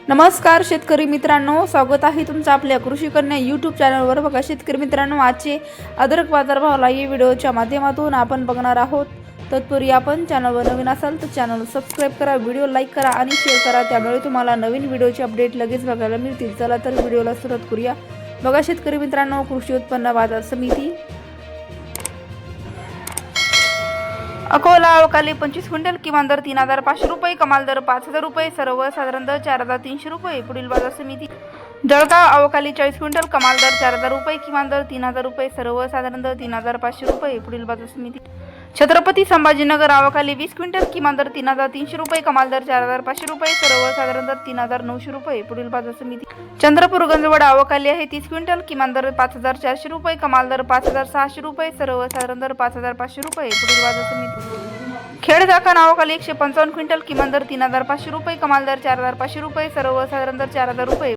नमस्कार शेतकरी मित्रांनो, स्वागत आहे तुमचं आपल्या कृषी कन्या यूट्यूब चॅनलवर। बघा शेतकरी मित्रांनो, आजचे अद्रक बाजारभाव या व्हिडिओच्या माध्यमातून आपण बघणार आहोत। तत्पूर्वी आपण चॅनलवर नवीन असाल तर चॅनल सबस्क्राइब करा, व्हिडिओ लाईक करा आणि शेअर करा, त्यामुळे तुम्हाला नवीन व्हिडिओचे अपडेट लगेच बघायला मिळतील। चला तर व्हिडिओला सुरुवात करूया। बघा शेतकरी मित्रांनो, कृषी उत्पन्न बाजार समिती अकोला अवकाली 25 क्विंटल, किमान दर 3500 रुपये, कमाल दर 5000 रुपये, सर्वसाधारण दर 4300 रुपये। पुढील बाजार समिती जळगाव अवकाली 40 क्विंटल, कमाल दर 4000 रुपये, किमान दर 3000 रुपये, सर्वसाधारण दर 3500 रुपये। पुढील बाजार समिती छत्रपती संभाजीनगर अवकाली 20 क्विंटल, किमान दर 3300 रुपये, कमाल दर 4500 रुपये, सर्वसाधारण दर 3900 रुपये। पुढील बाजार समिती चंद्रपूर गंजवड अवकाली आहे 30 क्विंटल, किमान दर 5400 रुपये, कमाल दर 5600 रुपये, सर्वसाधारण दर 5500 रुपये। पुढील बाजार समिती खेड चाकण अवकाली 155 क्विंटल, किमान दर 3500 रुपये, कमाल दर 4500 रुपये, सर्वसाधारण दर 4000 रुपये।